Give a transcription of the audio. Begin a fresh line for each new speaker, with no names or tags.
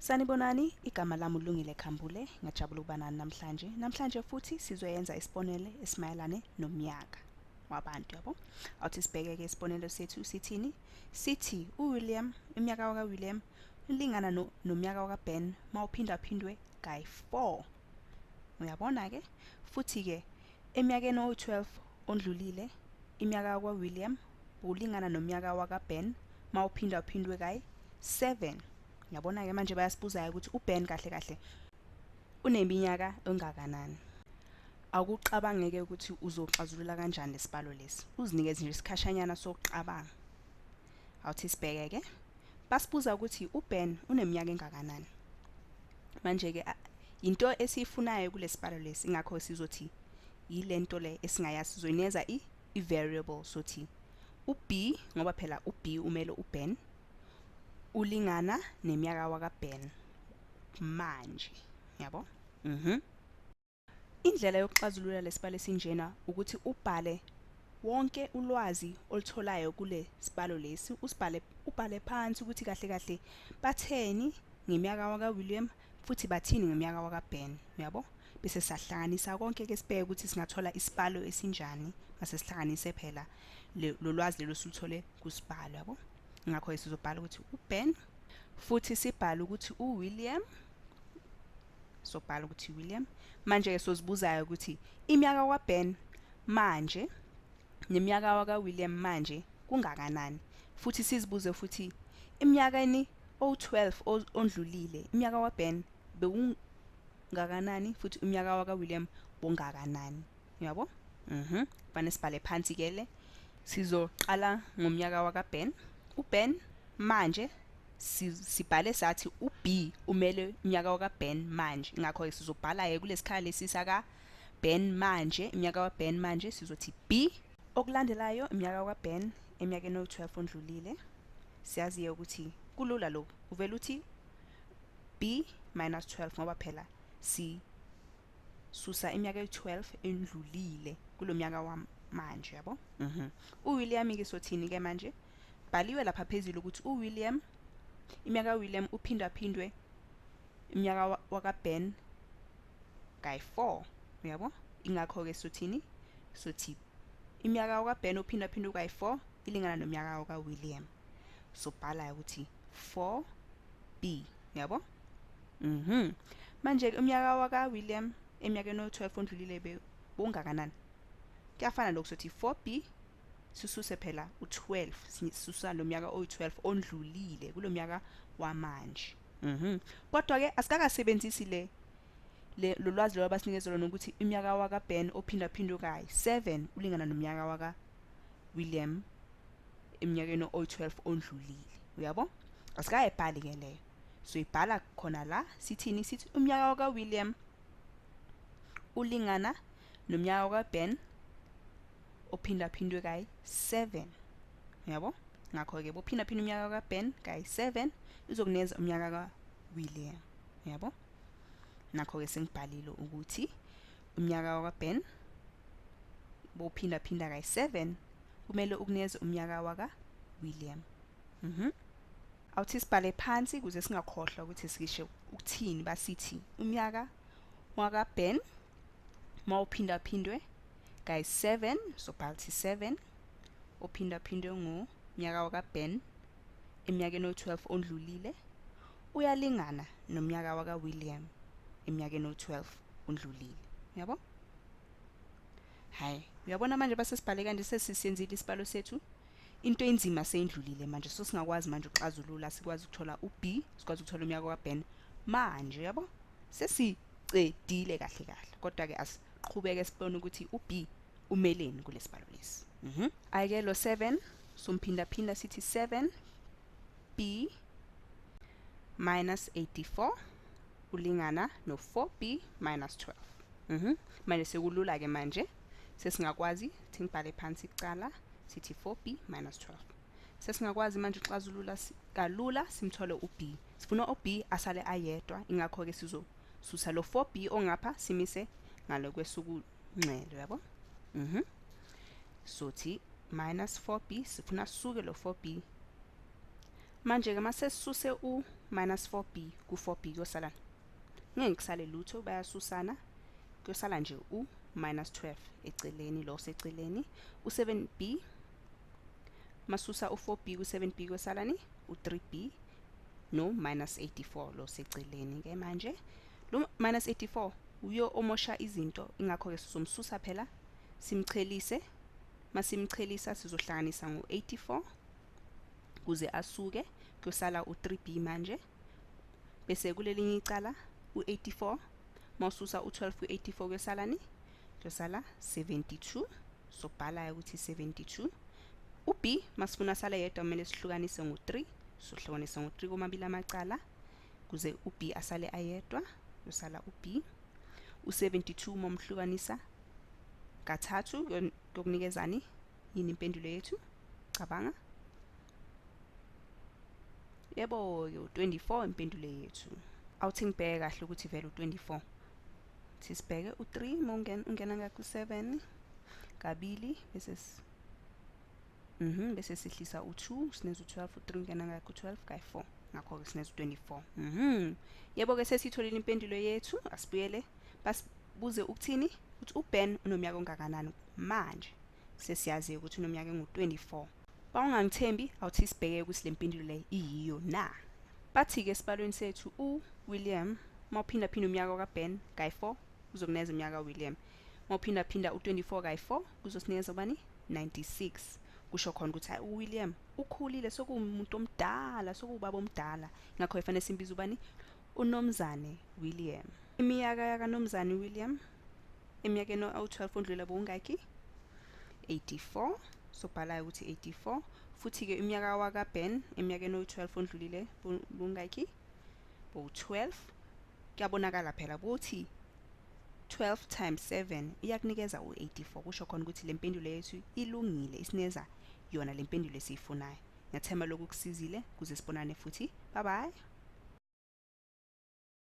Sanibonani, igama lami uLungile Khambule, ngajabula ukuba nani namhlanje. Namhlanje futhi sizoyenza isibonelo esimayelane nomnyaka wabantu, yabo. Awuthi sibheke ke isibonelo sethu sithini? Sithi uWilliam, iminyaka wakaWilliam ulingana nomnyaka wakaBen mawuphindaphindwe kayi-4. Uyabona ke? Futhi ke eminyakeni owu-12 ondlulile, iminyaka wakaWilliam ulingana nomnyaka wakaBen mawuphindaphindwe kayi-7. Yabona ke manje bayasibuzayo ukuthi uBen kahle kahle uneminyaka engakanani. Akuqabangeke ukuthi uzoxazulula kanjani lesibalo lesi. Uzinikeze nje isikhashanyana sokuqabanga. Awuthi sibheke ke. Basibuza ukuthi uBen uneminyaka engakanani. Manje ke into esiyifunayo kulesibalo lesi ingakho sizothi yilento le esingayazi sizoyineza i-variable sothi uB ngoba phela uB umele uBen ulingana neminyaka wakaBen manje, yabo? Indlela yokuxazulula lesibalo esinjena ukuthi ubhale wonke ulwazi olitholayo kule sibalo lesi, ubhale phansi ukuthi kahle kahle batheni ngeminyaka wakaWilliam futhi bathini ngeminyaka wakaBen, yabo? Bese sahlanganisa konke ke sibheke ukuthi singathola isibalo esinjani mase sihlanganise phela lo lwazi lelo sulithole kusibalo, yabo? Ngakho sizobhala ukuthi uBen futhi sibhala ukuthi uWilliam, sobhala ukuthi William. Manje ke sozibuzayo ukuthi iminyaka wakaBen manje neminyaka wakaWilliam manje kungakanani. Futhi sizibuze futhi iminyakeni owu-12 ondlulile iminyaka wakaBen bekungakanani futhi iminyaka wakaWilliam bungakanani, yabo? Bane sibhale phansi ke le. Sizoqala ngomnyaka wakaBen. uBen manje sibhale sathi uB umele iminyaka wakaBen manje. Ngakho ke sizobhala ke kulesikhala lesisaka Ben manje, iminyaka wakaBen manje sizothi B. Okulandelayo iminyaka wakaBen eminyakeni owu-12 ondlulile. Siyaziyo ukuthi kulula lokho. Uvela uthi B minus 12 ngoba phela si susa iminyaka eyi-12 endlulile kulomnyaka wamanje, yabo? uWilliam ke sothini ke manje? Bhaliwe lapha phezulu ukuthi uWilliam iminyaka kaWilliam uphindaphindwe iminyaka wakaBen kayi-4, yabo? Ingakho ke sothini? Sothi iminyaka wakaBen uphindaphindwe kayi-4 ilingana nomnyaka wakaWilliam. Sobhala ukuthi 4B, yabo? Manje umnyaka wakaWilliam eminyakeni owu-12 ondlulile bungakanani? Kuyafana lokuthi 4B sisuse phela u-12 sisusa lo mnyaka oyi-12 ondlulile kulomnyaka wamanje. Kodwa ke asikakasebenzisi lo lwazi lo abasinikezela nokuthi iminyaka wakaBen ophindaphindwe kayi-7 ulingana nomnyaka wakaWilliam eminyakeni oyi-12 ondlulile, uyabo? Asikayibhali ke leyo. So ibhala khona la sithini? Sithi umnyaka wakaWilliam ulingana nomnyaka wakaBen ophindaphindwe kayi-7, yabo? Ngakho ke bophindaphinda umnyaka wakaBen kayi-7 izokuneza umnyaka kaWilliam, yabo? Nakho ke sengibhalile ukuthi umnyaka wakaBen bophindaphinda kayi-7 kumele ukuneza umnyaka wakaWilliam. Awuthi sibhale phansi ukuze singakhohlwa ukuthi sikisho ukuthini. Basithi umnyaka wakaBen mawuphindaphindwe kayi-7, sobhala ukuthi 7 ophindaphindwe ngomnyaka wakaBen eminyakeni owu-12 ondlulile uyalingana nomnyaka wakaWilliam eminyakeni owu-12 ondlulile, yabo? Hayi, uyabona manje base sibhale kanje sesisenzile isibalo sethu. Into enzima seyindlulile manje so singakwazi manje ukuxazulula, sikwazi ukuthola uB, sikwazi ukuthola umnyaka wakaBen manje, yabo? Sesicedile kahle kahle. Kodwa ke asiqhubeke sibone ukuthi uB umeleni kulesibalo lesi. Ayike lo 7 somphindaphinda sithi 7B minus 84 ulingana no-4B minus 12. Manje sekulula ke manje sesingakwazi ngibhale phansi kuqala sithi 4B minus 12. Sesingakwazi manje ukuxazulula kalula simthole uB. Sifuna uB asale ayedwa, ingakho ke sizosusa lo 4B ongapha simise ngalo kwesukunxele, yabo? Sothi minus 4B sifuna sisuke lo 4B. Manje ke mase sisuse minus 4b ku-4b kuyosala ngeke kusale lutho bayasusana kuyosala nje u-minus 12 eceleni lo seceleni u-7b masusa u-4b ku-7b kuyosalani u-3b no minus 84 lo seceleni ke manje lo minus 84 uyo omosha izinto ingakho ke sizomsusa phela simchelise masimchelisa sizohlanganisa ngo-84 kuze asuke kuyosala u-3b manje bese kulelinye icala u-84 mawususa u-12 ku-84 kuyosalani kuyosala 72 sobhala ukuthi 72 u-b masifuna sala yedwa kumele sihlukanise ngo-3 sohlukanisa ngo-3 komabili amacala kuze u-b asale ayedwa kuyosala u-b u-72 momhlukanisa kathathu kokunikezani yini impendulo yethu cabanga yebo u-24 impendulo yethu awuthi ngibheke kahle ukuthi vele u-24 sisibheke u-3 ungena ngaku-7 kabili bese bese sihlisa u-2 sineza u-12 u-3 ungena ngaku-12 kayi-4 ngakho-ke sineza u-24 yebo-ke sesitholile impendulo yethu asibuyele basibuze ukuthini ukuthi uBen unominyaka ongakanani manje sesiyazi ukuthi unominyaka engu-24 bawungangithembi awuthi sibheke ukuthi le mpendulo le iyiyo na bathi-ke esibalweni sethu uWilliam mawuphindaphinda umnyaka kaBen kayi-4 uzokunikeza umnyaka kaWilliam mawuphindaphinda u-24 kayi-4 kuzosinikeza ubani 96 kusho khona ukuthi hayi uWilliam ukhulile sokuwumuntu omdala sokuwubaba omdala ngakho efanele simbiza ubani uNomzane William iminyaka yakaNomzane William eminyakeni awu-12 ondlula bowungaki 84 sobhalayo ukuthi 84 futhi-ke iminyaka wakaBen eminyakeni oyi-12 ondlulile bungaki bowu-12 kuyabonakala phela ukuthi 12 times 7 iyakunikeza u-84 kusho khona ukuthi le mpendulo yethu ilungile isineza yona le mpendulo esiyifunayo ngiyathemba lokhu kusizile kuze sibonane futhi bye bye